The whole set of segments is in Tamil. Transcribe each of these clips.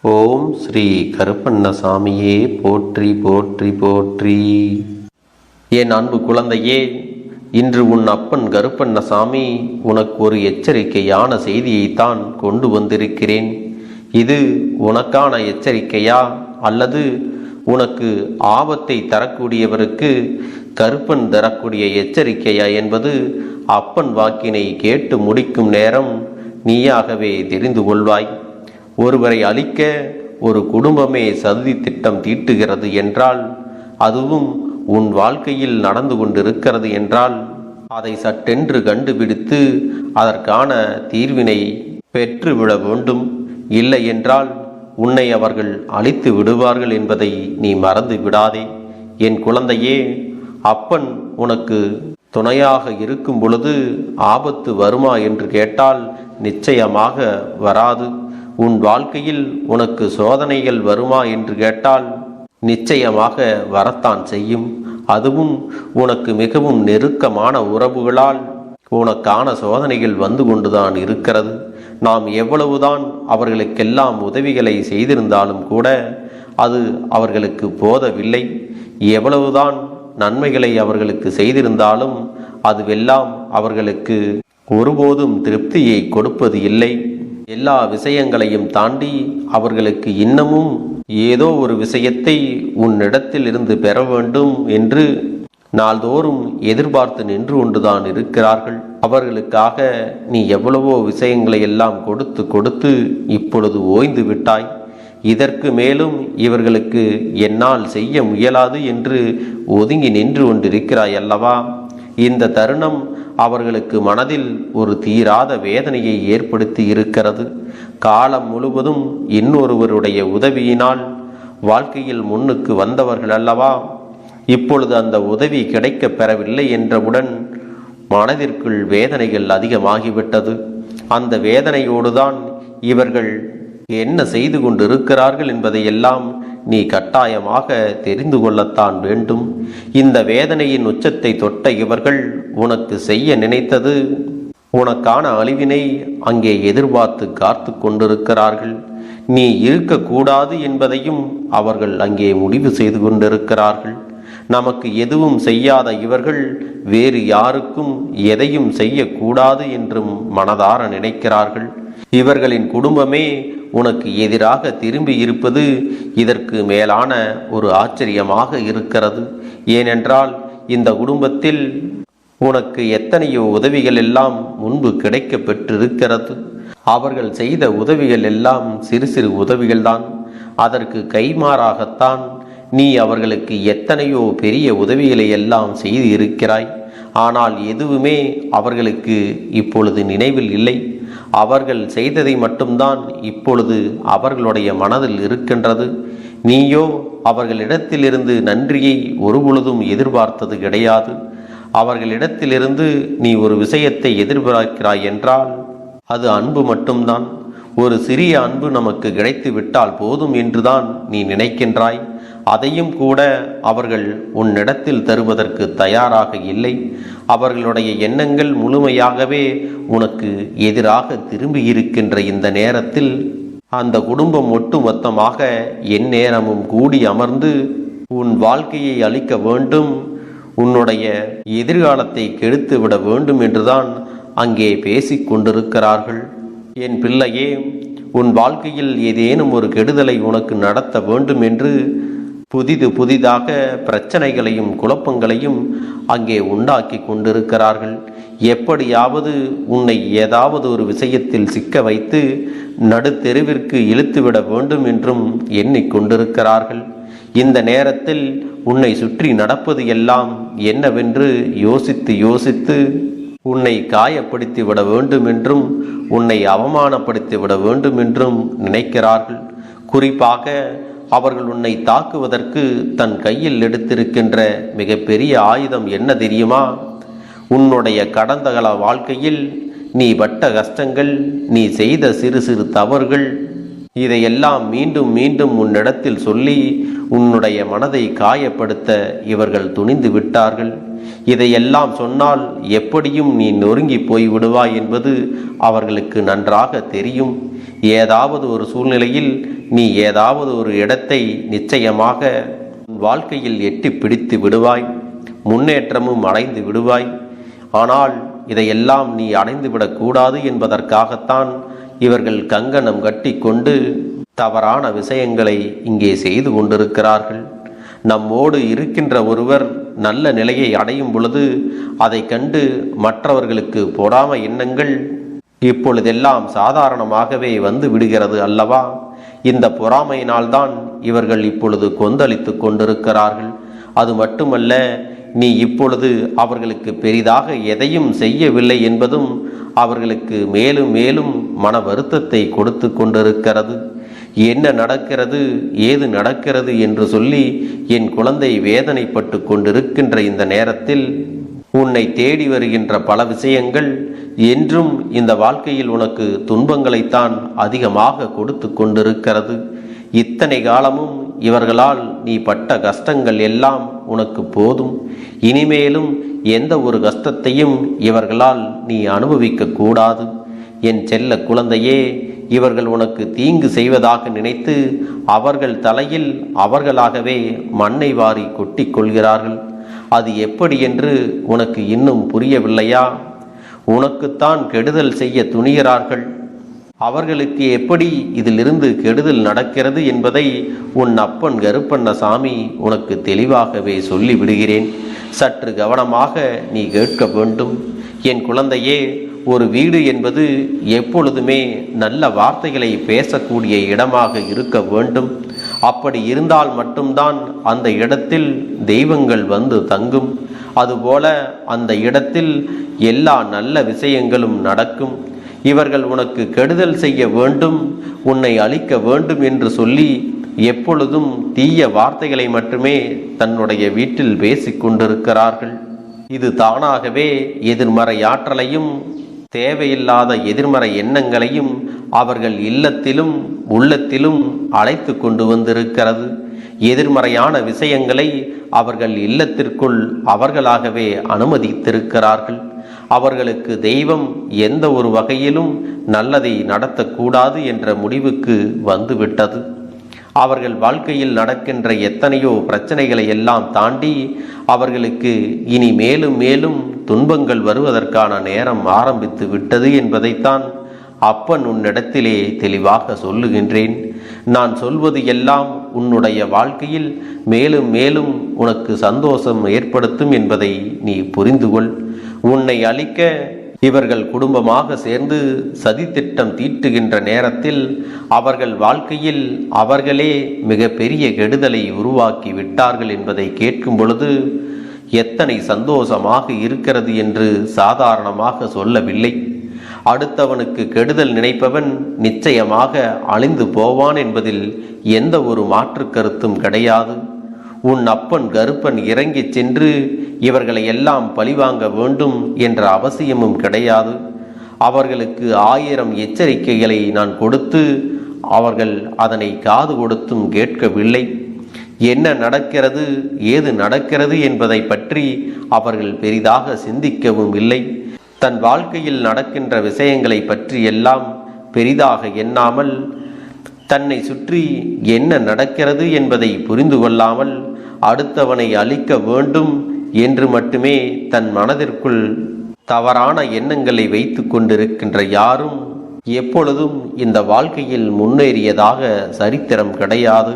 ஓம் ஸ்ரீ கருப்பண்ணசாமியே போற்றி போற்றி போற்றி. என் அன்பு குழந்தையே, இன்று உன் அப்பன் கருப்பண்ணசாமி உனக்கு ஒரு எச்சரிக்கையான செய்தியைத்தான் கொண்டு வந்திருக்கிறேன். இது உனக்கான எச்சரிக்கையா அல்லது உனக்கு ஆபத்தை தரக்கூடியவருக்கு கருப்பன் தரக்கூடிய எச்சரிக்கையா என்பது அப்பன் வாக்கினை கேட்டு முடிக்கும் நேரம் நீயாகவே தெரிந்து கொள்வாய். ஒருவரை அழிக்க ஒரு குடும்பமே சதி திட்டம் தீட்டுகிறது என்றால், அதுவும் உன் வாழ்க்கையில் நடந்து கொண்டிருக்கிறது என்றால், அதை சட்டென்று கண்டுபிடித்து அதற்கான தீர்வினை பெற்றுவிட வேண்டும். இல்லை என்றால் உன்னை அவர்கள் அழித்து விடுவார்கள் என்பதை நீ மறந்து விடாதே. என் குழந்தையே, அப்பன் உனக்கு துணையாக இருக்கும் பொழுது ஆபத்து வருமா என்று கேட்டால் நிச்சயமாக வராது. உன் வாழ்க்கையில் உனக்கு சோதனைகள் வருமா என்று கேட்டால் நிச்சயமாக வரத்தான் செய்யும். அதுவும் உனக்கு மிகவும் நெருக்கமான உறவுகளால் உனக்கான சோதனைகள் வந்து கொண்டுதான் இருக்கிறது. நாம் எவ்வளவுதான் அவர்களுக்கெல்லாம் உதவிகளை செய்திருந்தாலும் கூட அது அவர்களுக்கு போதவில்லை. எவ்வளவுதான் நன்மைகளை அவர்களுக்கு செய்திருந்தாலும் அதுவெல்லாம் அவர்களுக்கு ஒருபோதும் திருப்தியை கொடுப்பது இல்லை. எல்லா விஷயங்களையும் தாண்டி அவர்களுக்கு இன்னமும் ஏதோ ஒரு விஷயத்தை உன்னிடத்தில் இருந்து பெற வேண்டும் என்று நாள்தோறும் எதிர்பார்த்து நின்று கொண்டுதான் இருக்கிறார்கள். அவர்களுக்காக நீ எவ்வளவோ விஷயங்களை எல்லாம் கொடுத்து கொடுத்து இப்பொழுது ஓய்ந்து விட்டாய். இதற்கு மேலும் இவர்களுக்கு என்னால் செய்ய முயலாது என்று ஒதுங்கி நின்று கொண்டிருக்கிறாய் அல்லவா? இந்த தருணம் அவர்களுக்கு மனதில் ஒரு தீராத வேதனையை ஏற்படுத்தி இருக்கிறது. காலம் முழுவதும் இன்னொருவருடைய உதவியினால் வாழ்க்கையில் முன்னுக்கு வந்தவர்கள் அல்லவா? இப்பொழுது அந்த உதவி கிடைக்க பெறவில்லை என்றவுடன் மனதிற்குள் வேதனைகள் அதிகமாகிவிட்டது. அந்த வேதனையோடுதான் இவர்கள் என்ன செய்து கொண்டிருக்கிறார்கள் என்பதையெல்லாம் நீ கட்டாயமாக தெரிந்து கொள்ளத்தான் வேண்டும். இந்த வேதனையின் உச்சத்தை தொட்ட இவர்கள் உனக்கு செய்ய நினைத்தது உனக்கான அழிவினை அங்கே எதிர்பார்த்து காத்து கொண்டிருக்கிறார்கள். நீ இருக்கக்கூடாது என்பதையும் அவர்கள் அங்கே முடிவு செய்து கொண்டிருக்கிறார்கள். நமக்கு எதுவும் செய்யாத இவர்கள் வேறு யாருக்கும் எதையும் செய்யக்கூடாது என்றும் மனதார நினைக்கிறார்கள். இவர்களின் குடும்பமே உனக்கு எதிராக திரும்பி இருப்பது இதற்கு மேலான ஒரு ஆச்சரியமாக இருக்கிறது. ஏனென்றால் இந்த குடும்பத்தில் உனக்கு எத்தனையோ உதவிகள் எல்லாம் முன்பு கிடைக்க பெற்றிருக்கிறது. அவர்கள் செய்த உதவிகள் எல்லாம் சிறு சிறு உதவிகள்தான். அதற்கு கைமாறாகத்தான் நீ அவர்களுக்கு எத்தனையோ பெரிய உதவிகளை எல்லாம் செய்து இருக்கிறாய். ஆனால் எதுவுமே அவர்களுக்கு இப்பொழுது நினைவில் இல்லை. அவர்கள் செய்ததை மட்டும்தான் இப்பொழுது அவர்களுடைய மனதில் இருக்கின்றது. நீயோ அவர்களிடத்திலிருந்து நன்றியை ஒருபொழுதும் எதிர்பார்த்தது கிடையாது. அவர்களிடத்திலிருந்து நீ ஒரு விஷயத்தை எதிர்பார்க்கிறாய் என்றால் அது அன்பு மட்டும்தான். ஒரு சிறிய அன்பு நமக்கு கிடைத்து விட்டால் போதும் என்றுதான் நீ நினைக்கின்றாய். அதையும் கூட அவர்கள் உன்னிடத்தில் தருவதற்கு தயாராக இல்லை. அவர்களுடைய எண்ணங்கள் முழுமையாகவே உனக்கு எதிராக திரும்பி இருக்கின்ற இந்த நேரத்தில் அந்த குடும்பம் ஒட்டுமொத்தமாக எந்நேரமும் கூடி அமர்ந்து உன் வாழ்க்கையை அழிக்க வேண்டும், உன்னுடைய எதிர்காலத்தை கெடுத்து விட வேண்டும் என்றுதான் அங்கே பேசிக் கொண்டிருக்கிறார்கள். என் பிள்ளையே, உன் வாழ்க்கையில் ஏதேனும் ஒரு கெடுதலை உனக்கு நடத்த வேண்டும் என்று புதிதாக பிரச்சனைகளையும் குழப்பங்களையும் அங்கே உண்டாக்கி கொண்டிருக்கிறார்கள். எப்படியாவது உன்னை ஏதாவது ஒரு விஷயத்தில் சிக்க வைத்து நடுத்தெருவிற்கு இழுத்துவிட வேண்டும் என்றும் எண்ணிக்கொண்டிருக்கிறார்கள். இந்த நேரத்தில் உன்னை சுற்றி நடப்பது எல்லாம் என்னவென்று யோசித்து யோசித்து உன்னை காயப்படுத்தி விட வேண்டும் என்றும் உன்னை அவமானப்படுத்தி விட வேண்டும் என்றும் நினைக்கிறார்கள். குறிப்பாக அவர்கள் உன்னை தாக்குவதற்கு தன் கையில் எடுத்திருக்கின்ற மிகப்பெரிய ஆயுதம் என்ன தெரியுமா? உன்னுடைய கடந்த கால வாழ்க்கையில் நீ பட்ட கஷ்டங்கள், நீ செய்த சிறு சிறு தவறுகள், இதையெல்லாம் மீண்டும் மீண்டும் உன்னிடத்தில் சொல்லி உன்னுடைய மனதை காயப்படுத்த இவர்கள் துணிந்து விட்டார்கள். இதையெல்லாம் சொன்னால் எப்படியும் நீ நொறுங்கி போய் விடுவாய் என்பது அவர்களுக்கு நன்றாக தெரியும். ஏதாவது ஒரு சூழ்நிலையில் நீ ஏதாவது ஒரு இடத்தை நிச்சயமாக வாழ்க்கையில் எட்டி பிடித்து விடுவாய், முன்னேற்றமும் அடைந்து விடுவாய். ஆனால் இதையெல்லாம் நீ அடைந்துவிடக்கூடாது என்பதற்காகத்தான் இவர்கள் கங்கணம் கட்டி கொண்டு தவறான விஷயங்களை இங்கே செய்து கொண்டிருக்கிறார்கள். நம்மோடு இருக்கின்ற ஒருவர் நல்ல நிலையை அடையும் பொழுது அதை கண்டு மற்றவர்களுக்கு பொறாமை எண்ணங்கள் இப்பொழுதெல்லாம் சாதாரணமாகவே வந்து விடுகிறது அல்லவா? இந்த பொறாமையினால்தான் இவர்கள் இப்பொழுது கொந்தளித்து கொண்டிருக்கிறார்கள். அது மட்டுமல்ல, நீ இப்பொழுது அவர்களுக்கு பெரிதாக எதையும் செய்யவில்லை என்பதும் அவர்களுக்கு மேலும் மேலும் மன வருத்தத்தை கொடுத்து கொண்டிருக்கிறது. என்ன நடக்கிறது, ஏது நடக்கிறது என்று சொல்லி என் குழந்தை வேதனைப்பட்டு கொண்டிருக்கின்ற இந்த நேரத்தில் உன்னை தேடி வருகின்ற பல விஷயங்கள் என்றும் இந்த வாழ்க்கையில் உனக்கு துன்பங்களைத்தான் அதிகமாக கொடுத்து கொண்டிருக்கிறது. இத்தனை காலமும் இவர்களால் நீ பட்ட கஷ்டங்கள் எல்லாம் உனக்கு போதும். இனிமேலும் எந்த ஒரு கஷ்டத்தையும் இவர்களால் நீ அனுபவிக்க கூடாது. என் செல்ல குழந்தையே, இவர்கள் உனக்கு தீங்கு செய்வதாக நினைத்து அவர்கள் தலையில் அவர்களாகவே மண்ணை வாரி கொட்டி கொள்கிறார்கள். அது எப்படி என்று உனக்கு இன்னும் புரியவில்லையா? உனக்குத்தான் கெடுதல் செய்ய துணிகிறார்கள். அவர்களுக்கு எப்படி இதிலிருந்து கெடுதல் நடக்கிறது என்பதை உன் அப்பன் கருப்பண்ணசாமி உனக்கு தெளிவாகவே சொல்லி விடுகிறேன். சற்று கவனமாக நீ கேட்க வேண்டும். என் குழந்தையே, ஒரு வீடு என்பது எப்பொழுதுமே நல்ல வார்த்தைகளை பேசக்கூடிய இடமாக இருக்க வேண்டும். அப்படி இருந்தால் மட்டும்தான் அந்த இடத்தில் தெய்வங்கள் வந்து தங்கும். அதுபோல அந்த இடத்தில் எல்லா நல்ல விஷயங்களும் நடக்கும். இவர்கள் உனக்கு கெடுதல் செய்ய வேண்டும், உன்னை அழிக்க வேண்டும் என்று சொல்லி எப்பொழுதும் தீய வார்த்தைகளை மட்டுமே தன்னுடைய வீட்டில் பேசிக் கொண்டிருக்கிறார்கள். இது தானாகவே எதிர்மறை ஆற்றலையும் தேவையில்லாத எதிர்மறை எண்ணங்களையும் அவர்கள் இல்லத்திலும் உள்ளத்திலும் அழைத்து கொண்டு வந்திருக்கிறது. எதிர்மறையான விஷயங்களை அவர்கள் இல்லத்திற்குள் அவர்களாகவே அனுமதித்திருக்கிறார்கள். அவர்களுக்கு தெய்வம் எந்த ஒரு வகையிலும் நல்லதை நடத்தக்கூடாது என்ற முடிவுக்கு வந்துவிட்டது. அவர்கள் வாழ்க்கையில் நடக்கின்ற எத்தனையோ பிரச்சனைகளை எல்லாம் தாண்டி அவர்களுக்கு இனி மேலும் மேலும் துன்பங்கள் வருவதற்கான நேரம் ஆரம்பித்து விட்டது என்பதைத்தான் அப்பன் உன்னிடத்திலே தெளிவாக சொல்லுகின்றேன். நான் சொல்வது எல்லாம் உன்னுடைய வாழ்க்கையில் மேலும் மேலும் உனக்கு சந்தோஷம் ஏற்படுத்தும் என்பதை நீ புரிந்துகொள். உன்னை அழிக்க இவர்கள் குடும்பமாக சேர்ந்து சதித்திட்டம் தீட்டுகின்ற நேரத்தில் அவர்கள் வாழ்க்கையில் அவர்களே மிக பெரிய கெடுதலை உருவாக்கி விட்டார்கள் என்பதை கேட்கும் பொழுது எத்தனை சந்தோஷமாக இருக்கிறது என்று சாதாரணமாக சொல்லவில்லை. அடுத்தவனுக்கு கெடுதல் நினைப்பவன் நிச்சயமாக அழிந்து போவான் என்பதில் எந்த ஒரு மாற்று கருத்தும் கிடையாது. உன் அப்பன் கருப்பன் இறங்கிச் சென்று இவர்களை எல்லாம் பழிவாங்க வேண்டும் என்ற அவசியமும் கிடையாது. அவர்களுக்கு 1000 எச்சரிக்கைகளை நான் கொடுத்து அவர்கள் அதனை காது கொடுத்தும் கேட்கவில்லை. என்ன நடக்கிறது, ஏது நடக்கிறது என்பதை பற்றி அவர்கள் பெரிதாக சிந்திக்கவும் இல்லை. தன் வாழ்க்கையில் நடக்கின்ற விஷயங்களை பற்றி எல்லாம் பெரிதாக எண்ணாமல், தன்னை சுற்றி என்ன நடக்கிறது என்பதை புரிந்து கொள்ளாமல் அடுத்தவனை அழிக்க வேண்டும் என்று மட்டுமே தன் மனதிற்குள் தவறான எண்ணங்களை வைத்து கொண்டிருக்கின்ற யாரும் எப்பொழுதும் இந்த வாழ்க்கையில் முன்னேறியதாக சரித்திரம் கிடையாது.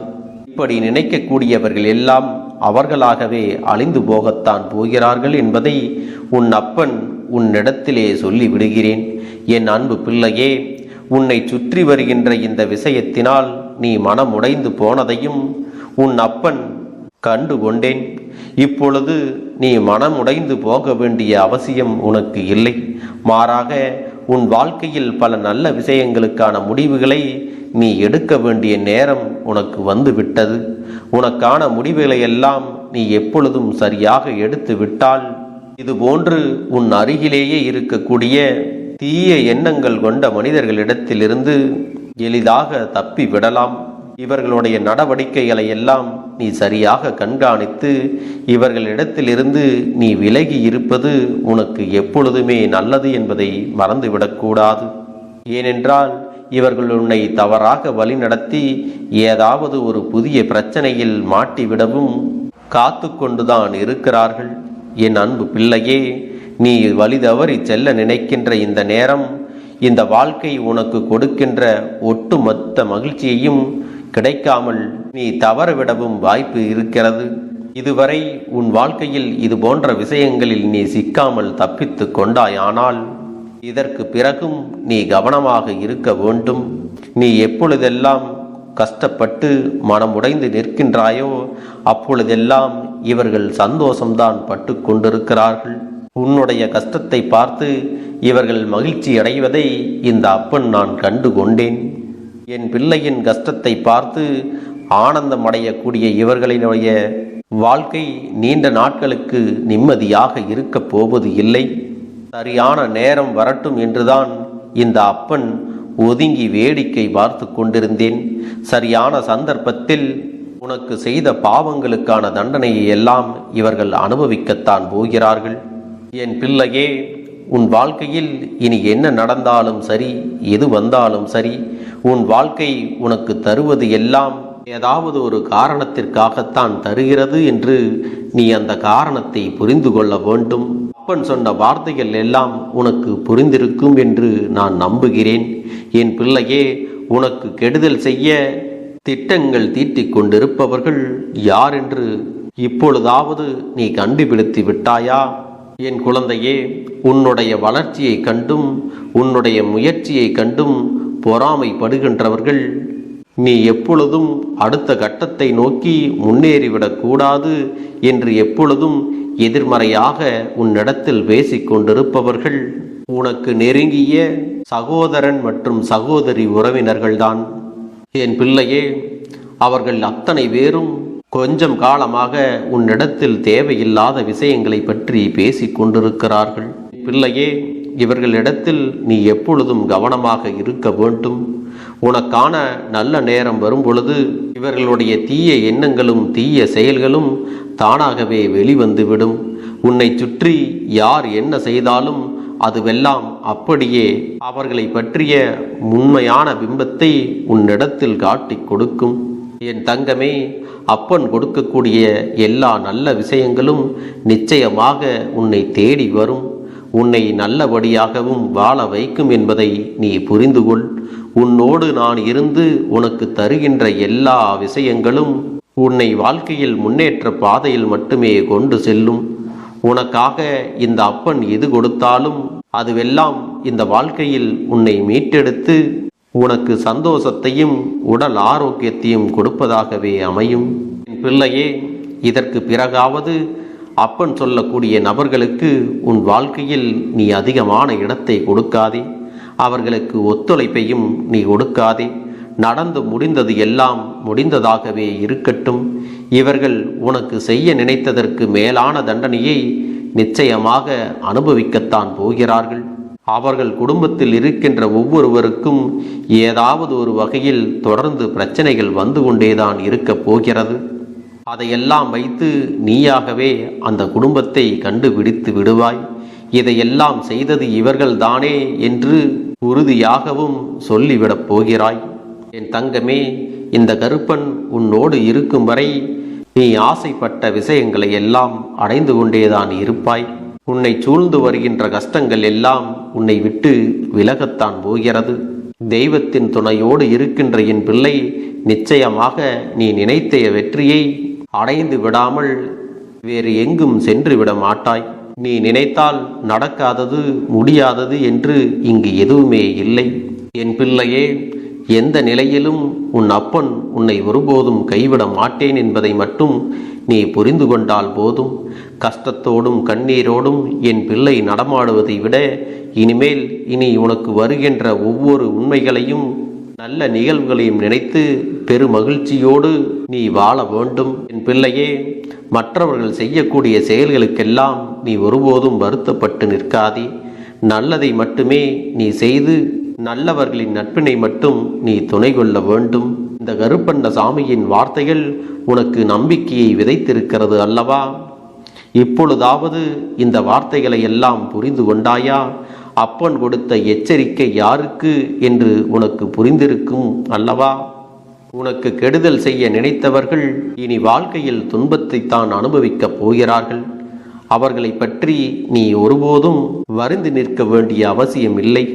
இப்படி நினைக்கக்கூடியவர்கள் எல்லாம் அவர்களாகவே அழிந்து போகத்தான் போகிறார்கள் என்பதை உன் அப்பன் உன்னிடத்திலே சொல்லி விடுகிறேன். என் அன்பு பிள்ளையே, உன்னை சுற்றி வருகின்ற இந்த விஷயத்தினால் நீ மனமுடைந்து போனதையும் உன் அப்பன் கண்டு கொண்டேன். இப்பொழுது நீ மனமுடைந்து போக வேண்டிய அவசியம் உனக்கு இல்லை. மாறாக உன் வாழ்க்கையில் பல நல்ல விஷயங்களுக்கான முடிவுகளை நீ எடுக்க வேண்டிய நேரம் உனக்கு வந்து விட்டது. உனக்கான முடிவுகளை எல்லாம் நீ எப்பொழுதும் சரியாக எடுத்து விட்டால் இதுபோன்று உன் அருகிலேயே இருக்கக்கூடிய தீய எண்ணங்கள் கொண்ட மனிதர்களிடத்திலிருந்து எளிதாக தப்பி விடலாம். இவர்களுடைய நடவடிக்கைகளை எல்லாம் நீ சரியாக கண்காணித்து இவர்களிடத்திலிருந்து நீ விலகி இருப்பது உனக்கு எப்பொழுதுமே நல்லது என்பதை மறந்துவிடக்கூடாது. ஏனென்றால் இவர்கள் உன்னை தவறாக வழிநடத்தி ஏதாவது ஒரு புதிய பிரச்சனையில் மாட்டிவிடவும் காத்து கொண்டுதான் இருக்கிறார்கள். என் அன்பு பிள்ளையே, நீ வழி தவறி செல்ல நினைக்கின்ற இந்த நேரம், இந்த வாழ்க்கை உனக்கு கொடுக்கின்ற ஒட்டுமொத்த மகிழ்ச்சியையும் கிடைக்காமல் நீ தவறவிடவும் வாய்ப்பு இருக்கிறது. இதுவரை உன் வாழ்க்கையில் இது போன்ற விஷயங்களில் நீ சிக்காமல் தப்பித்து கொண்டாயானால் இதற்கு பிறகும் நீ கவனமாக இருக்க வேண்டும். நீ எப்பொழுதெல்லாம் கஷ்டப்பட்டு மனமுடைந்து நிற்கின்றாயோ அப்பொழுதெல்லாம் இவர்கள் சந்தோஷம்தான் பட்டு கொண்டிருக்கிறார்கள். உன்னுடைய கஷ்டத்தை பார்த்து இவர்கள் மகிழ்ச்சி அடைவதை இந்த அப்பன் நான் கண்டு கொண்டேன். என் பிள்ளையின் கஷ்டத்தை பார்த்து ஆனந்தம் அடையக்கூடிய இவர்களினுடைய வாழ்க்கை நீண்ட நாட்களுக்கு நிம்மதியாக இருக்கப் போவது இல்லை. சரியான நேரம் வரட்டும் என்றுதான் இந்த அப்பன் ஒதுங்கி வேடிக்கை பார்த்து கொண்டிருந்தேன். சரியான சந்தர்ப்பத்தில் உனக்கு செய்த பாவங்களுக்கான தண்டனையை எல்லாம் இவர்கள் அனுபவிக்கத்தான் போகிறார்கள். என் பிள்ளையே, உன் வாழ்க்கையில் இனி என்ன நடந்தாலும் சரி, எது வந்தாலும் சரி, உன் வாழ்க்கை உனக்கு தருவது எல்லாம் ஏதாவது ஒரு காரணத்திற்காகத்தான் தருகிறது என்று நீ அந்த காரணத்தை புரிந்து கொள்ள வேண்டும். அப்பன் சொன்ன வார்த்தைகள் எல்லாம் உனக்கு புரிந்திருக்கும் என்று நான் நம்புகிறேன். என் பிள்ளையே, உனக்கு கெடுதல் செய்ய திட்டங்கள் தீட்டிக் கொண்டிருப்பவர்கள் யார் என்று இப்பொழுதாவது நீ கண்டுபிடித்து விட்டாயா? என் குழந்தையே, உன்னுடைய வளர்ச்சியை கண்டும் உன்னுடைய முயற்சியை கண்டும் பொறாமைப்படுகின்றவர்கள் நீ எப்பொழுதும் அடுத்த கட்டத்தை நோக்கி முன்னேறிவிடக் கூடாது என்று எப்பொழுதும் எதிர்மறையாக உன்னிடத்தில் பேசிக் கொண்டிருப்பவர்கள் உனக்கு நெருங்கிய சகோதரன் மற்றும் சகோதரி உறவினர்கள்தான். என் பிள்ளையே, அவர்கள் அத்தனை பேரும் கொஞ்சம் காலமாக உன்னிடத்தில் தேவையில்லாத விஷயங்களை பற்றி பேசிக் கொண்டிருக்கிறார்கள். பிள்ளையே, இவர்களிடத்தில் நீ எப்பொழுதும் கவனமாக இருக்க வேண்டும். உனக்கான நல்ல நேரம் வரும் பொழுது இவர்களுடைய தீய எண்ணங்களும் தீய செயல்களும் தானாகவே வெளிவந்துவிடும். உன்னை சுற்றி யார் என்ன செய்தாலும் அதுவெல்லாம் அப்படியே அவர்களை பற்றிய உண்மையான பிம்பத்தை உன்னிடத்தில் காட்டிக் கொடுக்கும். என் தங்கமே, அப்பன் கொடுக்கக்கூடிய எல்லா நல்ல விஷயங்களும் நிச்சயமாக உன்னை தேடி வரும். உன்னை நல்லபடியாகவும் வாழ வைக்கும் என்பதை நீ புரிந்து கொள். உன்னோடு நான் இருந்து உனக்கு தருகின்ற எல்லா விஷயங்களும் உன்னை வாழ்க்கையில் முன்னேற்ற பாதையில் மட்டுமே கொண்டு செல்லும். உனக்காக இந்த அப்பன் எது கொடுத்தாலும் அதுவெல்லாம் இந்த வாழ்க்கையில் உன்னை மீட்டெடுத்து உனக்கு சந்தோஷத்தையும் உடல் ஆரோக்கியத்தையும் கொடுப்பதாகவே அமையும். என் பிள்ளையே, இதற்கு பிறகாவது அப்பன் சொல்லக்கூடிய நபர்களுக்கு உன் வாழ்க்கையில் நீ அதிகமான இடத்தை கொடுக்காதே. அவர்களுக்கு ஒத்துழைப்பையும் நீ கொடுக்காதே. நடந்து முடிந்தது எல்லாம் முடிந்ததாகவே இருக்கட்டும். இவர்கள் உனக்கு செய்ய நினைத்ததற்கு மேலான தண்டனையை நிச்சயமாக அனுபவிக்கத்தான் போகிறார்கள். அவர்கள் குடும்பத்தில் இருக்கின்ற ஒவ்வொருவருக்கும் ஏதாவது ஒரு வகையில் தொடர்ந்து பிரச்சனைகள் வந்து கொண்டேதான் இருக்கப் போகிறது. அதையெல்லாம் வைத்து நீயாகவே அந்த குடும்பத்தை கண்டுபிடித்து விடுவாய். இதையெல்லாம் செய்தது இவர்கள்தானே என்று உறுதியாகவும் சொல்லிவிடப் போகிறாய். என் தங்கமே, இந்த கருப்பன் உன்னோடு இருக்கும் வரை நீ ஆசைப்பட்ட விஷயங்களை எல்லாம் அடைந்து கொண்டேதான் இருப்பாய். உன்னை சூழ்ந்து வருகின்ற கஷ்டங்கள் எல்லாம் உன்னை விட்டு விலகத்தான் போகிறது. தெய்வத்தின் துணையோடு இருக்கின்ற என் பிள்ளை, நிச்சயமாக நீ நினைத்த வெற்றியை அடைந்து விடாமல் வேறு எங்கும் சென்று விட மாட்டாய். நீ நினைத்தால் நடக்காதது முடியாதது என்று இங்கு எதுவுமே இல்லை. என் பிள்ளையே, எந்த நிலையிலும் உன் அப்பன் உன்னை ஒருபோதும் கைவிட மாட்டேன் என்பதை மட்டும் நீ புரிந்து கொண்டால் போதும். கஷ்டத்தோடும் கண்ணீரோடும் என் பிள்ளை நடமாடுவதை விட இனிமேல் இனி உனக்கு வருகின்ற ஒவ்வொரு உண்மைகளையும் நல்ல நிகழ்வுகளையும் நினைத்து பெருமகிழ்ச்சியோடு நீ வாழ வேண்டும். என் பிள்ளையே, மற்றவர்கள் செய்யக்கூடிய செயல்களுக்கெல்லாம் நீ ஒருபோதும் வருத்தப்பட்டு நிற்காதே. நல்லதை மட்டுமே நீ செய்து நல்லவர்களின் நட்பினை மட்டும் நீ துணை கொள்ள வேண்டும். இந்த கருப்பண்ண சாமியின் வார்த்தைகள் உனக்கு நம்பிக்கையை விதைத்திருக்கிறது அல்லவா? இப்பொழுதாவது இந்த வார்த்தைகளை எல்லாம் புரிந்து கொண்டாயா? அப்பன் கொடுத்த எச்சரிக்கை யாருக்கு என்று உனக்கு புரிந்திருக்கும் அல்லவா? உனக்கு கெடுதல் செய்ய நினைத்தவர்கள் இனி வாழ்க்கையில் துன்பத்தை தான் அனுபவிக்கப் போகிறார்கள். அவர்களை பற்றி நீ ஒருபோதும் வருந்தி நிற்க வேண்டிய அவசியம் இல்லை.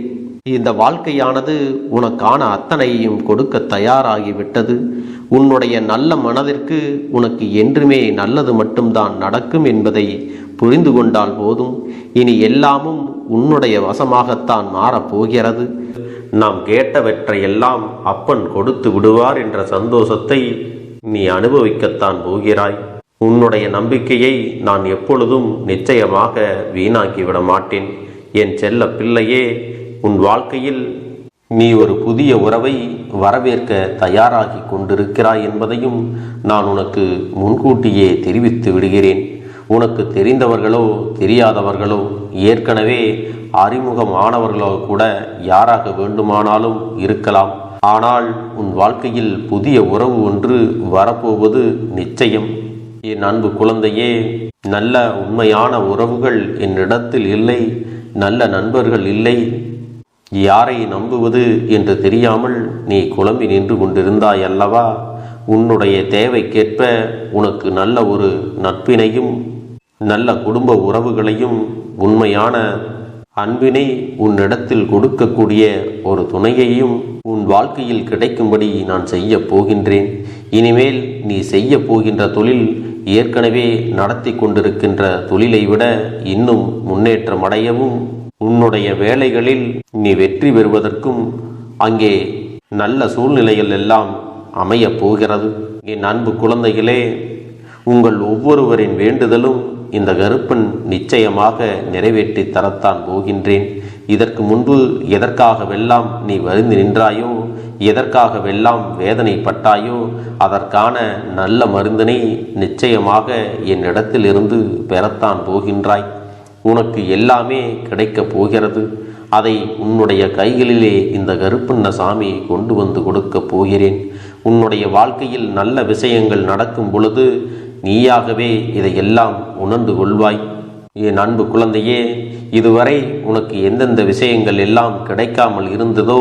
இந்த வாழ்க்கையானது உனக்கான அத்தனையும் கொடுக்க தயாராகிவிட்டது. உன்னுடைய நல்ல மனதிற்கு உனக்கு என்றுமே நல்லது மட்டும்தான் நடக்கும் என்பதை புரிந்து கொண்டால் போதும். இனி எல்லாமும் உன்னுடைய வசமாகத்தான் மாறப்போகிறது. நாம் கேட்டவற்றையெல்லாம் அப்பன் கொடுத்து விடுவார் என்ற சந்தோஷத்தை நீ அனுபவிக்கத்தான் போகிறாய். உன்னுடைய நம்பிக்கையை நான் எப்பொழுதும் நிச்சயமாக வீணாக்கிவிட மாட்டேன். என் செல்ல பிள்ளையே, உன் வாழ்க்கையில் நீ ஒரு புதிய உறவை வரவேற்க தயாராகி கொண்டிருக்கிறாய் என்பதையும் நான் உனக்கு முன்கூட்டியே தெரிவித்து விடுகிறேன். உனக்கு தெரிந்தவர்களோ தெரியாதவர்களோ, ஏற்கனவே அறிமுகமானவர்களோ கூட யாராக வேண்டுமானாலும் இருக்கலாம். ஆனால் உன் வாழ்க்கையில் புதிய உறவு ஒன்று வரப்போவது நிச்சயம். என் அன்பு குழந்தையே, நல்ல உண்மையான உறவுகள் என்னிடத்தில் இல்லை, நல்ல நண்பர்கள் இல்லை. யாரை நம்புவது என்று தெரியாமல் நீ குழம்பி நின்று கொண்டிருந்தாய் அல்லவா? உன்னுடைய தேவைக்கேற்ப உனக்கு நல்ல ஒரு நட்பினையும் நல்ல குடும்ப உறவுகளையும் உண்மையான அன்பினை உன்னிடத்தில் கொடுக்கக்கூடிய ஒரு துணையையும் உன் வாழ்க்கையில் கிடைக்கும்படி நான் செய்ய போகின்றேன். இனிமேல் நீ செய்ய போகின்ற தொழில் ஏற்கனவே நடத்தி கொண்டிருக்கின்ற தொழிலை விட இன்னும் முன்னேற்றம் அடையவும், உன்னுடைய வேலைகளில் நீ வெற்றி பெறுவதற்கும் அங்கே நல்ல சூழ்நிலைகள் எல்லாம் அமையப் போகிறது. என் அன்பு குழந்தைகளே, உங்கள் ஒவ்வொருவரின் வேண்டுதலும் இந்த கருப்பன் நிச்சயமாக நிறைவேற்றி தரத்தான் போகின்றேன். இதற்கு முன்பு எதற்காகவெல்லாம் நீ வருந்தி நின்றாயோ, எதற்காகவெல்லாம் வேதனைப்பட்டாயோ, அதற்கான நல்ல மருந்தினை நிச்சயமாக என்னிடத்தில் இருந்து பெறத்தான் போகின்றாய். உனக்கு எல்லாமே கிடைக்கப் போகிறது. அதை உன்னுடைய கைகளிலே இந்த கருப்பண்ண சாமி கொண்டு வந்து கொடுக்கப் போகிறேன். உன்னுடைய வாழ்க்கையில் நல்ல விஷயங்கள் நடக்கும் பொழுது நீயாகவே இதையெல்லாம் உணர்ந்து கொள்வாய். என் அன்பு குழந்தையே, இதுவரை உனக்கு எந்தெந்த விஷயங்கள் எல்லாம் கிடைக்காமல் இருந்ததோ,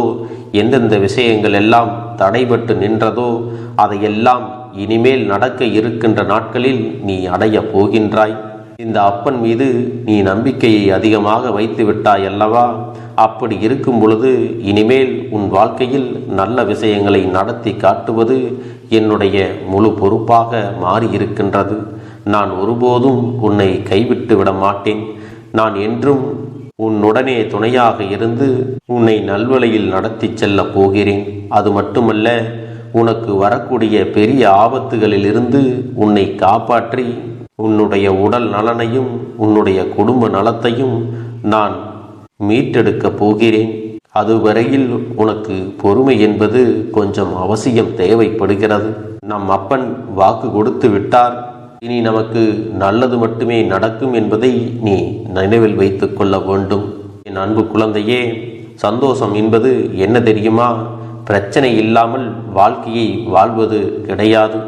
எந்தெந்த விஷயங்கள் எல்லாம் தடைபட்டு நின்றதோ, அதையெல்லாம் இனிமேல் நடக்க இருக்கின்ற நாட்களில் நீ அடைய போகின்றாய். இந்த அப்பன் மீது நீ நம்பிக்கையை அதிகமாக வைத்து விட்டாய் அல்லவா? அப்படி இருக்கும் பொழுது இனிமேல் உன் வாழ்க்கையில் நல்ல விஷயங்களை நடத்தி காட்டுவது என்னுடைய முழு பொறுப்பாக மாறியிருக்கின்றது. நான் ஒருபோதும் உன்னை கைவிட்டு விட மாட்டேன். நான் என்றும் உன்னுடனே துணையாக இருந்து உன்னை நல்வழியில் நடத்தி செல்ல போகிறேன். அது மட்டுமல்ல, உனக்கு வரக்கூடிய பெரிய ஆபத்துகளிலிருந்து உன்னை காப்பாற்றி உன்னுடைய உடல் நலனையும் உன்னுடைய குடும்ப நலத்தையும் நான் மீட்டெடுக்கப் போகிறேன். அதுவரையில் உனக்கு பொறுமை என்பது கொஞ்சம் அவசியம் தேவைப்படுகிறது. நம் அப்பன் வாக்கு கொடுத்து விட்டார். இனி நமக்கு நல்லது மட்டுமே நடக்கும் என்பதை நீ நினைவில் வைத்துக் கொள்ள வேண்டும். என் அன்பு குழந்தையே, சந்தோஷம் என்பது என்ன தெரியுமா? பிரச்சனை இல்லாமல் வாழ்க்கையை வாழ்வது கிடையாது.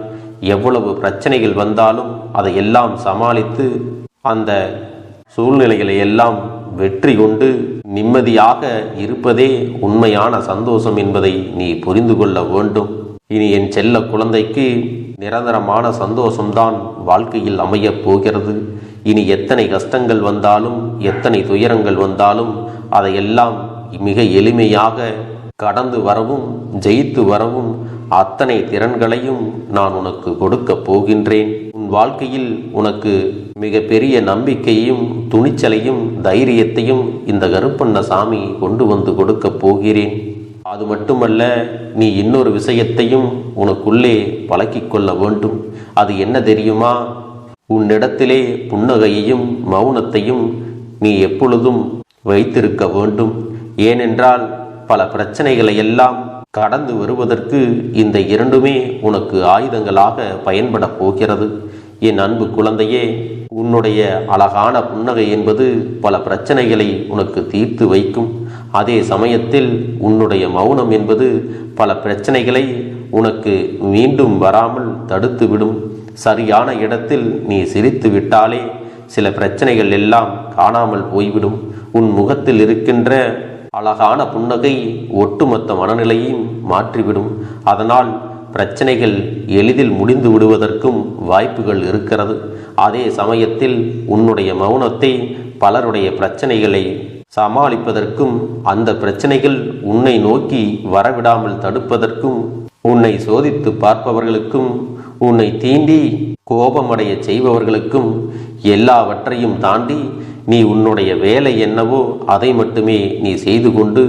எவ்வளவு பிரச்சனைகள் வந்தாலும் அதையெல்லாம் சமாளித்து அந்த சூழ்நிலைகளை எல்லாம் வெற்றி கொண்டு நிம்மதியாக இருப்பதே உண்மையான சந்தோஷம் என்பதை நீ புரிந்து கொள்ள வேண்டும். இனி என் செல்ல குழந்தைக்கு நிரந்தரமான சந்தோஷம்தான் வாழ்க்கையில் அமையப் போகிறது. இனி எத்தனை கஷ்டங்கள் வந்தாலும், எத்தனை துயரங்கள் வந்தாலும் அதையெல்லாம் மிக எளிமையாக கடந்து வரவும் ஜெயித்து வரவும் அத்தனை திறன்களையும் நான் உனக்கு கொடுக்கப் போகின்றேன். உன் வாழ்க்கையில் உனக்கு மிக பெரிய நம்பிக்கையையும் துணிச்சலையும் தைரியத்தையும் இந்த கருப்பண்ண சாமி கொண்டு வந்து கொடுக்கப் போகிறேன். அது மட்டுமல்ல, நீ இன்னொரு விஷயத்தையும் உனக்குள்ளே பழக்கிக் கொள்ள வேண்டும். அது என்ன தெரியுமா? உன்னிடத்திலே புன்னகையையும் மௌனத்தையும் நீ எப்பொழுதும் வைத்திருக்க வேண்டும். ஏனென்றால் பல பிரச்சனைகளை எல்லாம் கடந்து வருவதற்கு இந்த இரண்டுமே உனக்கு ஆயுதங்களாக பயன்பட போகிறது. என் அன்பு குழந்தையே, உன்னுடைய அழகான புன்னகை என்பது பல பிரச்சனைகளை உனக்கு தீர்த்து வைக்கும். அதே சமயத்தில் உன்னுடைய மௌனம் என்பது பல பிரச்சனைகளை உனக்கு மீண்டும் வராமல் தடுத்துவிடும். சரியான இடத்தில் நீ சிரித்து விட்டாலே சில பிரச்சனைகள் எல்லாம் காணாமல் போய்விடும். உன் முகத்தில் இருக்கின்ற அழகான புன்னகை ஒட்டுமொத்த மனநிலையையும் மாற்றிவிடும். அதனால் பிரச்சனைகள் எளிதில் முடிந்து விடுவதற்கும் வாய்ப்புகள் இருக்கிறது. அதே சமயத்தில் உன்னுடைய மௌனத்தை பலருடைய பிரச்சனைகளை சமாளிப்பதற்கும், அந்த பிரச்சனைகள் உன்னை நோக்கி வரவிடாமல் தடுப்பதற்கும், உன்னை சோதித்து பார்ப்பவர்களுக்கும், உன்னை தீண்டி கோபமடைய செய்பவர்களுக்கும் எல்லாவற்றையும் தாண்டி நீ உன்னுடைய வேலை என்னவோ அதை மட்டுமே நீ செய்து கொண்டு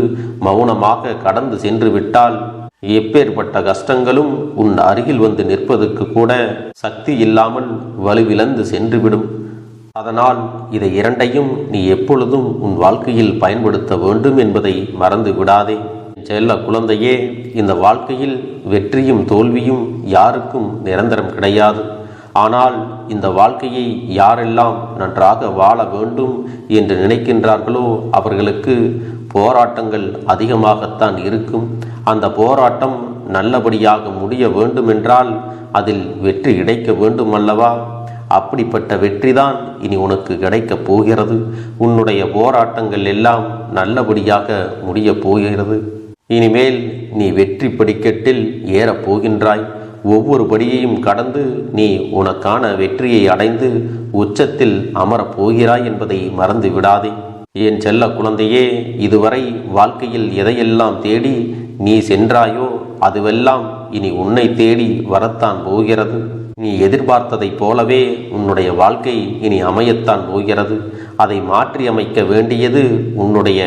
மௌனமாக கடந்து சென்று விட்டால் எப்பேற்பட்ட கஷ்டங்களும் உன் அருகில் வந்து நிற்பதற்கு கூட சக்தி இல்லாமல் வலுவிழந்து சென்றுவிடும். அதனால் இதை இரண்டையும் நீ எப்பொழுதும் உன் வாழ்க்கையில் பயன்படுத்த வேண்டும் என்பதை மறந்து விடாதே. செல்ல குழந்தையே, இந்த வாழ்க்கையில் வெற்றியும் தோல்வியும் யாருக்கும் நிரந்தரம் கிடையாது. ஆனால் இந்த வாழ்க்கையை யாரெல்லாம் நன்றாக வாழ வேண்டும் என்று நினைக்கின்றார்களோ அவர்களுக்கு போராட்டங்கள் அதிகமாகத்தான் இருக்கும். அந்த போராட்டம் நல்லபடியாக முடிய வேண்டுமென்றால் அதில் வெற்றி கிடைக்க வேண்டும் அல்லவா? அப்படிப்பட்ட வெற்றிதான் இனி உனக்கு கிடைக்கப் போகிறது. உன்னுடைய போராட்டங்கள் எல்லாம் நல்லபடியாக முடியப் போகிறது. இனிமேல் நீ வெற்றி படிக்கட்டில் ஏறப் போகின்றாய். ஒவ்வொரு படியையும் கடந்து நீ உனக்கான வெற்றியை அடைந்து உச்சத்தில் அமரப் போகிறாய் என்பதை மறந்து விடாதே. என் செல்ல குழந்தையே, இதுவரை வாழ்க்கையில் எதையெல்லாம் தேடி நீ சென்றாயோ அதுவெல்லாம் இனி உன்னை தேடி வரத்தான் போகிறது. நீ எதிர்பார்த்ததைப் போலவே உன்னுடைய வாழ்க்கை இனி அமையத்தான் போகிறது. அதை மாற்றி அமைக்க வேண்டியது உன்னுடைய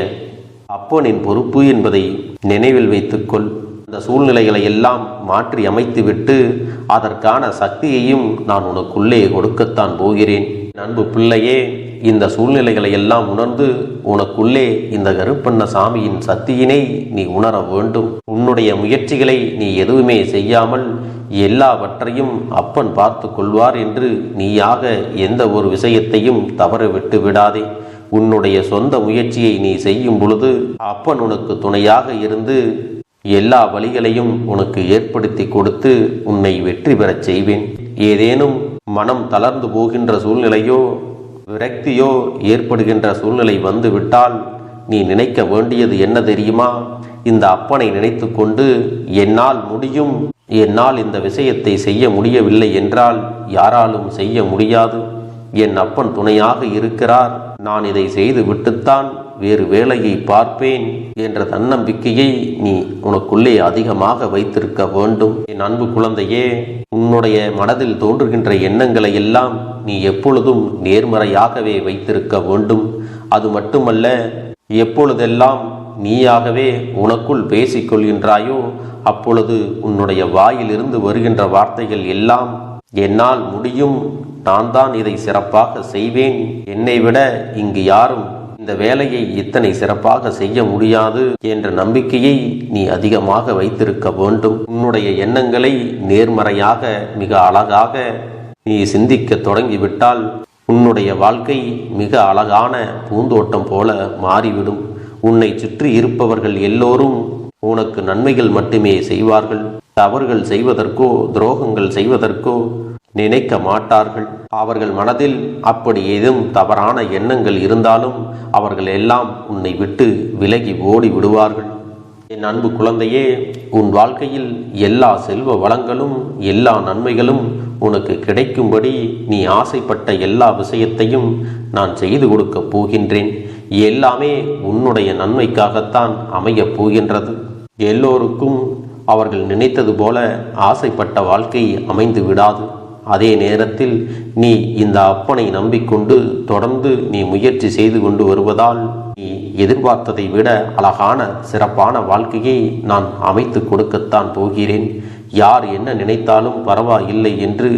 அப்பனின் பொறுப்பு என்பதை நினைவில் வைத்துக்கொள். அந்த சூழ்நிலைகளை எல்லாம் மாற்றி அமைத்துவிட்டு அதற்கான சக்தியையும் நான் உனக்குள்ளே கொடுக்கத்தான் போகிறேன். அன்பு பிள்ளையே, இந்த சூழ்நிலைகளை எல்லாம் உணர்ந்து உனக்குள்ளே இந்த கருப்பண்ண சாமியின் சக்தியினை நீ உணர வேண்டும். உன்னுடைய முயற்சிகளை நீ எதுவுமே செய்யாமல் எல்லாவற்றையும் அப்பன் பார்த்து கொள்வார் என்று நீயாக எந்த ஒரு விஷயத்தையும் தவற விட்டு விடாதே. உன்னுடைய சொந்த முயற்சியை நீ செய்யும் பொழுது அப்பன் உனக்கு துணையாக இருந்து எல்லா வழிகளையும் உனக்கு ஏற்படுத்தி கொடுத்து உன்னை வெற்றி பெறச் செய்வேன். ஏதேனும் மனம் தளர்ந்து போகின்ற சூழ்நிலையோ விரக்தியோ ஏற்படுகின்ற சூழ்நிலை வந்துவிட்டால் நீ நினைக்க வேண்டியது என்ன தெரியுமா? இந்த அப்பனை நினைத்து கொண்டு என்னால் முடியும், என்னால் இந்த விஷயத்தை செய்ய முடியவில்லை என்றால் யாராலும் செய்ய முடியாது, என் அப்பன் துணையாக இருக்கிறார், நான் இதை செய்து விட்டுத்தான் வேறு வேலையை பார்ப்பேன் என்ற தன்னம்பிக்கையை நீ உனக்குள்ளே அதிகமாக வைத்திருக்க வேண்டும். என் அன்பு குழந்தையே, உன்னுடைய மனதில் தோன்றுகின்ற எண்ணங்களை எல்லாம் நீ எப்பொழுதும் நேர்மறையாகவே வைத்திருக்க வேண்டும். அது மட்டுமல்ல, எப்பொழுதெல்லாம் நீயாகவே உனக்குள் பேசிக்கொள்கின்றாயோ அப்பொழுது உன்னுடைய வாயிலிருந்து வருகின்ற வார்த்தைகள் எல்லாம் என்னால் முடியும், நான் தான் இதை சிறப்பாக செய்வேன், என்னை விட இங்கு யாரும் இந்த வேலையை இத்தனை சிறப்பாக செய்ய முடியாது என்ற நம்பிக்கையை நீ அதிகமாக வைத்திருக்க வேண்டும். உன்னுடைய எண்ணங்களை நேர்மறையாக மிக அழகாக நீ சிந்திக்க தொடங்கிவிட்டால் உன்னுடைய வாழ்க்கை மிக அழகான பூந்தோட்டம் போல மாறிவிடும். உன்னை சுற்றி இருப்பவர்கள் எல்லோரும் உனக்கு நன்மைகள் மட்டுமே செய்வார்கள். தவறுகள் செய்வதற்கோ துரோகங்கள் செய்வதற்கோ நினைக்க மாட்டார்கள். அவர்கள் மனதில் அப்படி ஏதும் தவறான எண்ணங்கள் இருந்தாலும் அவர்கள் எல்லாம் உன்னை விட்டு விலகி ஓடி விடுவார்கள். என் அன்பு குழந்தையே, உன் வாழ்க்கையில் எல்லா செல்வ வளங்களும் எல்லா நன்மைகளும் உனக்கு கிடைக்கும்படி நீ ஆசைப்பட்ட எல்லா விஷயத்தையும் நான் செய்து கொடுக்கப் போகின்றேன். எல்லாமே உன்னுடைய நன்மைக்காகத்தான் அமையப் போகின்றது. எல்லோருக்கும் அவர்கள் நினைத்தது போல ஆசைப்பட்ட வாழ்க்கை அமைந்து விடாது. அதே நேரத்தில் நீ இந்த அப்பனை நம்பிக்கொண்டு தொடர்ந்து நீ முயற்சி செய்து கொண்டு வருவதால் நீ எதிர்பார்த்ததை விட அழகான சிறப்பான வாழ்க்கையை நான் அமைத்து கொடுக்கத்தான் போகிறேன். யார் என்ன நினைத்தாலும் பரவாயில்லை என்று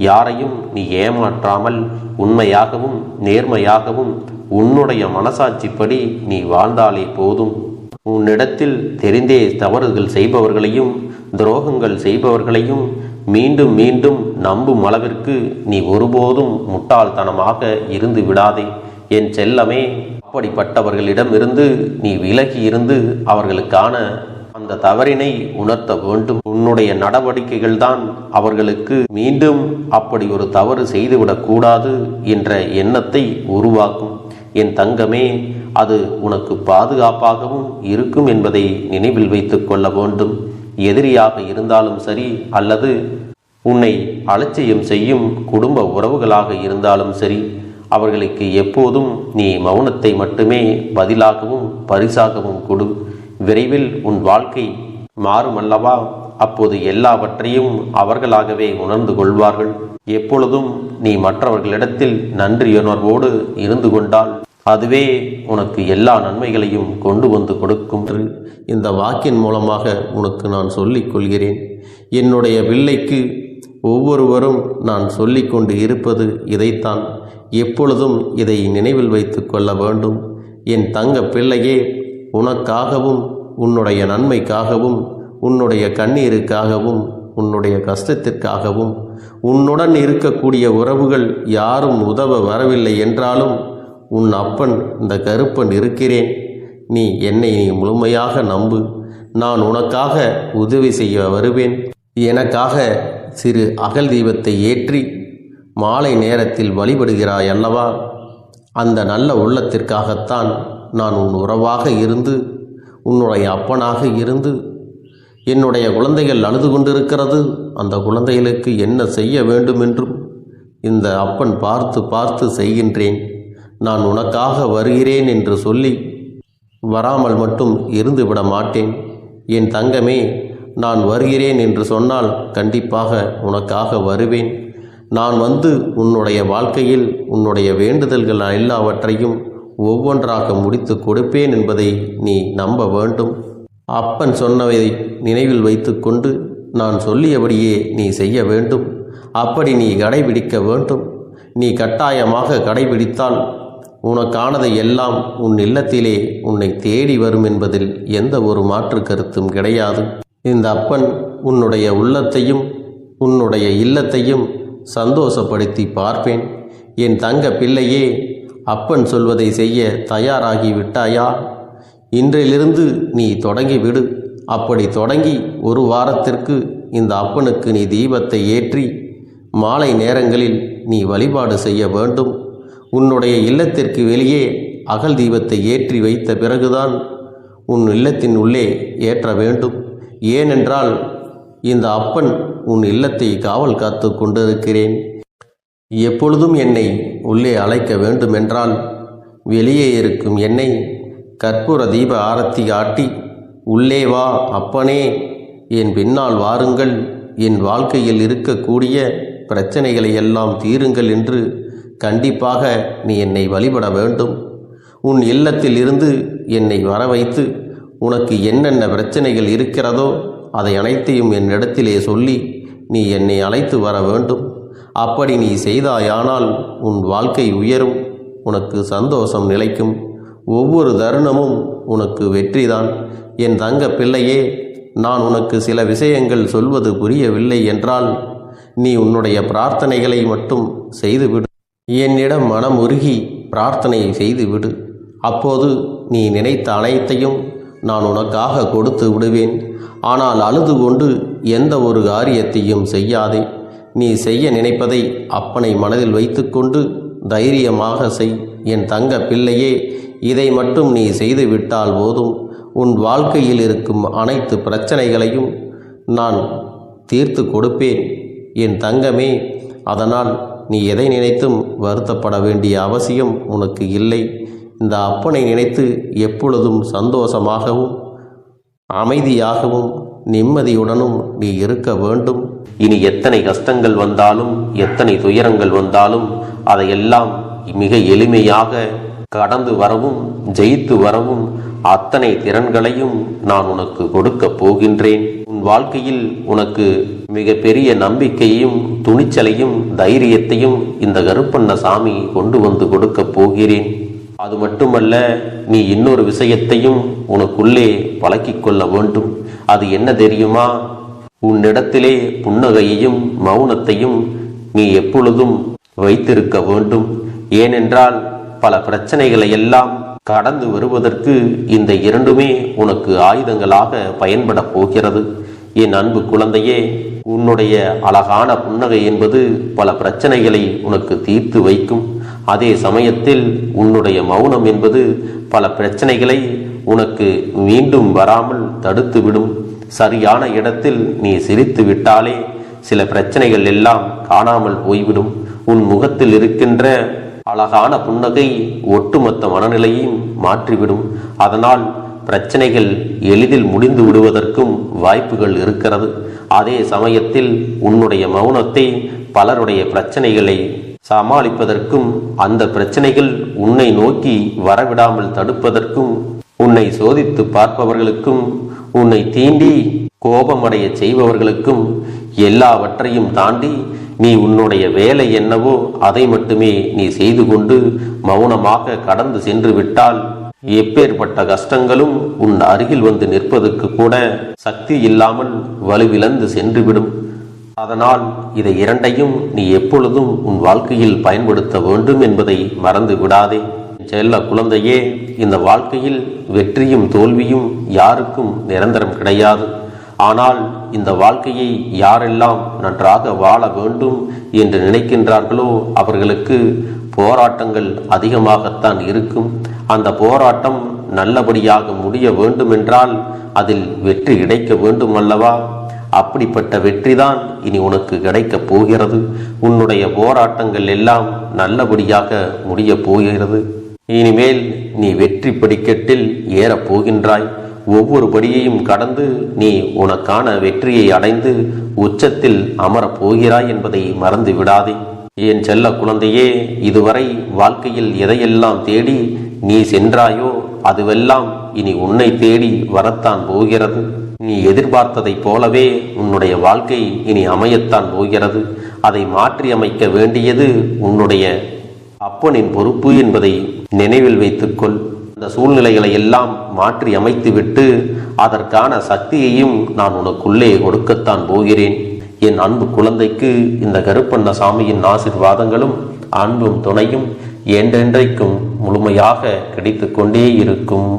யாரையும் நீ ஏமாற்றாமல் உண்மையாகவும் நேர்மையாகவும் உன்னுடைய மனசாட்சிப்படி நீ வாழ்ந்தாலே போதும். உன்னிடத்தில் தெரிந்தே தவறுகள் செய்பவர்களையும் துரோகங்கள் செய்பவர்களையும் மீண்டும் மீண்டும் நம்பும் அளவிற்கு நீ ஒருபோதும் முட்டாள்தனமாக இருந்து விடாதே. என் செல்லமே, அப்படிப்பட்டவர்களிடமிருந்து நீ விலகி இருந்து அவர்களுக்கான அந்த தவறினை உணர்த்த வேண்டும். உன்னுடைய நடவடிக்கைகள் தான் அவர்களுக்கு மீண்டும் அப்படி ஒரு தவறு செய்துவிடக் கூடாது என்ற எண்ணத்தை உருவாக்கும். என் தங்கமே, அது உனக்கு பாதுகாப்பாகவும் இருக்கும் என்பதை நினைவில் வைத்துக் கொள்ள வேண்டும். எதிரியாக இருந்தாலும் சரி, அல்லது உன்னை அலட்சியம் செய்யும் குடும்ப உறவுகளாக இருந்தாலும் சரி, அவர்களுக்கு எப்போதும் நீ மௌனத்தை மட்டுமே பதிலாகவும் பரிசாகவும் கொடு. விரைவில் உன் வாழ்க்கை மாறுமல்லவா? அப்போது எல்லாவற்றையும் அவர்களாகவே உணர்ந்து கொள்வார்கள். எப்பொழுதும் நீ மற்றவர்களிடத்தில் நன்றியுணர்வோடு இருந்து கொண்டால் அதுவே உனக்கு எல்லா நன்மைகளையும் கொண்டு வந்து கொடுக்கும். இந்த வாக்கின் மூலமாக உனக்கு நான் சொல்லிக் கொள்கிறேன். என்னுடைய பிள்ளைக்கு ஒவ்வொருவரும் நான் சொல்லிக் கொண்டு இருப்பது இதைத்தான். எப்பொழுதும் இதை நினைவில் வைத்து கொள்ள வேண்டும். என் தங்க பிள்ளையே, உனக்காகவும் உன்னுடைய நன்மைக்காகவும் உன்னுடைய கண்ணீருக்காகவும் உன்னுடைய கஷ்டத்திற்காகவும் உன்னுடன் இருக்கக்கூடிய உறவுகள் யாரும் உதவ வரவில்லை என்றாலும் உன் அப்பன் இந்த கருப்பன் இருக்கிறேன். நீ என்னை முழுமையாக நம்பு. நான் உனக்காக உதவி செய்ய வருவேன். எனக்காக சிறு அகல் தீபத்தை ஏற்றி மாலை நேரத்தில் வழிபடுகிறாய் அல்லவா? அந்த நல்ல உள்ளத்திற்காகத்தான் நான் உன் உறவாக இருந்து, உன்னுடைய அப்பனாக இருந்து, என்னுடைய குழந்தைகள் அழுது கொண்டிருக்கிறது, அந்த குழந்தைகளுக்கு என்ன செய்ய வேண்டும் என்றும் இந்த அப்பன் பார்த்து பார்த்து செய்கின்றேன். நான் உனக்காக வருகிறேன் என்று சொல்லி வராமல் மட்டும் இருந்து விட மாட்டேன். என் தங்கமே, நான் வருகிறேன் என்று சொன்னால் கண்டிப்பாக உனக்காக வருவேன். நான் வந்து உன்னுடைய வாழ்க்கையில் உன்னுடைய வேண்டுதல்கள் எல்லாவற்றையும் ஒவ்வொன்றாக முடித்து கொடுப்பேன் என்பதை நீ நம்ப வேண்டும். அப்பன் சொன்னவை நினைவில் வைத்துக்கொண்டு நான் சொல்லியபடியே நீ செய்ய வேண்டும். அப்படி நீ கடைபிடிக்க வேண்டும். நீ கட்டாயமாக கடைபிடித்தால் உனக்கானதை எல்லாம் உன் இல்லத்திலே உன்னை தேடி வரும் என்பதில் எந்த ஒரு மாற்று கருத்தும் கிடையாது. இந்த அப்பன் உன்னுடைய உள்ளத்தையும் உன்னுடைய இல்லத்தையும் சந்தோஷப்படுத்தி பார்ப்பேன். என் தங்க பிள்ளையே, அப்பன் சொல்வதை செய்ய தயாராகி விட்டாயா? இன்றிலிருந்து நீ தொடங்கிவிடு. அப்படி தொடங்கி ஒரு வாரத்திற்கு இந்த அப்பனுக்கு நீ தீபத்தை ஏற்றி மாலை நேரங்களில் நீ வழிபாடு செய்ய வேண்டும். உன்னுடைய இல்லத்திற்கு வெளியே அகல் தீபத்தை ஏற்றி வைத்த பிறகுதான் உன் இல்லத்தின் உள்ளே ஏற்ற வேண்டும். ஏனென்றால் இந்த அப்பன் உன் இல்லத்தை காவல் காத்து கொண்டிருக்கிறேன். எப்பொழுதும் என்னை உள்ளே அழைக்க வேண்டுமென்றால் வெளியே இருக்கும் என்னை கற்பூர தீப ஆரத்தி காட்டி உள்ளே வா அப்பனே, என் பின்னால் வாருங்கள், என் வாழ்க்கையில் இருக்கக்கூடிய பிரச்சனைகளை எல்லாம் தீருங்கள் என்று கண்டிப்பாக நீ என்னை வழிபட வேண்டும். உன் இல்லத்தில் இருந்து என்னை வர வைத்து உனக்கு என்னென்ன பிரச்சனைகள் இருக்கிறதோ அதை அனைத்தையும் என்னிடத்திலே சொல்லி நீ என்னை அழைத்து வர வேண்டும். அப்படி நீ செய்தாயானால் உன் வாழ்க்கை உயரும், உனக்கு சந்தோஷம் நிலைக்கும். ஒவ்வொரு தருணமும் உனக்கு வெற்றிதான். என் தங்க பிள்ளையே, நான் உனக்கு சில விஷயங்கள் சொல்வது புரியவில்லை என்றால் நீ உன்னுடைய பிரார்த்தனைகளை மட்டும் செய்துவிடு. என்னிடம் மனம் உருகி பிரார்த்தனை செய்துவிடு. அப்போது நீ நினைத்த அனைத்தையும் நான் உனக்காக கொடுத்து விடுவேன். ஆனால் அழுது கொண்டு எந்த ஒரு காரியத்தையும் செய்யாதே. நீ செய்ய நினைப்பதை அப்பனை மனதில் வைத்துக்கொண்டு தைரியமாக செய். என் தங்க பிள்ளையே, இதை மட்டும் நீ செய்துவிட்டால் போதும். உன் வாழ்க்கையில் இருக்கும் அனைத்து பிரச்சனைகளையும் நான் தீர்த்து கொடுப்பேன் என் தங்கமே. அதனால் நீ எதை நினைத்தும் வருத்தப்பட வேண்டிய அவசியம் உனக்கு இல்லை. இந்த அப்பனை நினைத்து எப்பொழுதும் சந்தோஷமாகவும் அமைதியாகவும் நிம்மதியுடனும் நீ இருக்க வேண்டும். இனி எத்தனை கஷ்டங்கள் வந்தாலும் எத்தனை துயரங்கள் வந்தாலும் அதையெல்லாம் மிக எளிமையாக கடந்து வரவும் ஜெயித்து வரவும் அத்தனை திறன்களையும் நான் உனக்கு கொடுக்க போகின்றேன். உன் வாழ்க்கையில் உனக்கு மிக பெரிய நம்பிக்கையையும் துணிச்சலையும் தைரியத்தையும் இந்த கருப்பண்ணசாமி கொண்டு வந்து கொடுக்க போகிறேன். அது மட்டுமல்ல, நீ இன்னொரு விஷயத்தையும் உனக்குள்ளே பழக்கிக் கொள்ள வேண்டும். அது என்ன தெரியுமா? உன்னிடத்திலே புன்னகையையும் மௌனத்தையும் நீ எப்பொழுதும் வைத்திருக்க வேண்டும். ஏனென்றால் பல பிரச்சனைகளை எல்லாம் கடந்து வருவதற்கு இந்த இரண்டுமே உனக்கு ஆயுதங்களாக பயன்பட போகிறது. என் அன்பு குழந்தையே, உன்னுடைய அழகான புன்னகை என்பது பல பிரச்சனைகளை உனக்கு தீர்த்து வைக்கும். அதே சமயத்தில் உன்னுடைய மௌனம் என்பது பல பிரச்சனைகளை உனக்கு மீண்டும் வராமல் தடுத்துவிடும். சரியான இடத்தில் நீ சிரித்து விட்டாலே சில பிரச்சனைகள் எல்லாம் காணாமல் போய்விடும். உன் முகத்தில் இருக்கின்ற அழகான புன்னகை ஒட்டுமொத்த மனநிலையையும் மாற்றிவிடும். அதனால் பிரச்சனைகள் எளிதில் முடிந்து விடுவதற்கும் வாய்ப்புகள் இருக்கிறது. அதே சமயத்தில் உன்னுடைய மௌனத்தை பலருடைய பிரச்சனைகளை சமாளிப்பதற்கும், அந்த பிரச்சனைகள் உன்னை நோக்கி வரவிடாமல் தடுப்பதற்கும், உன்னை சோதித்து பார்ப்பவர்களுக்கும், உன்னை தீண்டி கோபமடைய செய்பவர்களுக்கும் எல்லாவற்றையும் தாண்டி நீ உன்னுடைய வேலை என்னவோ அதை மட்டுமே நீ செய்து கொண்டு மௌனமாக கடந்து சென்று விட்டால் எப்பேற்பட்ட கஷ்டங்களும் உன் அருகில் வந்து நிற்பதற்கு கூட சக்தி இல்லாமல் வலுவிழந்து சென்றுவிடும். அதனால் இதை இரண்டையும் நீ எப்பொழுதும் உன் வாழ்க்கையில் பயன்படுத்த வேண்டும் என்பதை மறந்து விடாதே. செல்ல குழந்தையே, இந்த வாழ்க்கையில் வெற்றியும் தோல்வியும் யாருக்கும் நிரந்தரம் கிடையாது. ஆனால் இந்த வாழ்க்கையை யாரெல்லாம் நன்றாக வாழ வேண்டும் என்று நினைக்கின்றார்களோ அவர்களுக்கு போராட்டங்கள் அதிகமாகத்தான் இருக்கும். அந்த போராட்டம் நல்லபடியாக முடிய வேண்டுமென்றால் அதில் வெற்றி கிடைக்க வேண்டும் அல்லவா? அப்படிப்பட்ட வெற்றிதான் இனி உனக்கு கிடைக்கப் போகிறது. உன்னுடைய போராட்டங்கள் எல்லாம் நல்லபடியாக முடிய போகிறது. இனிமேல் நீ வெற்றி படிக்கட்டில் ஏறப் போகின்றாய். ஒவ்வொரு படியையும் கடந்து நீ உனக்கான வெற்றியை அடைந்து உச்சத்தில் அமரப் போகிறாய் என்பதை மறந்து விடாதே. என் செல்ல குழந்தையே, இதுவரை வாழ்க்கையில் எதையெல்லாம் தேடி நீ சென்றாயோ அதுவெல்லாம் இனி உன்னை தேடி வரத்தான் போகிறது. நீ எதிர்பார்த்ததைப் போலவே உன்னுடைய வாழ்க்கை இனி அமையத்தான் போகிறது. அதை மாற்றி அமைக்க வேண்டியது உன்னுடைய அப்பனின் பொறுப்பு என்பதை நினைவில் வைத்துக்கொள். அந்த சூழ்நிலைகளை எல்லாம் மாற்றி அமைத்துவிட்டு அதற்கான சக்தியையும் நான் உனக்குள்ளே கொடுக்கத்தான் போகிறேன். என் அன்பு குழந்தைக்கு இந்த கருப்பண்ணசாமியின் ஆசீர்வாதங்களும் அன்பும் துணையும் என்றென்றைக்கும் முழுமையாக கிடைத்து கொண்டே இருக்கும்.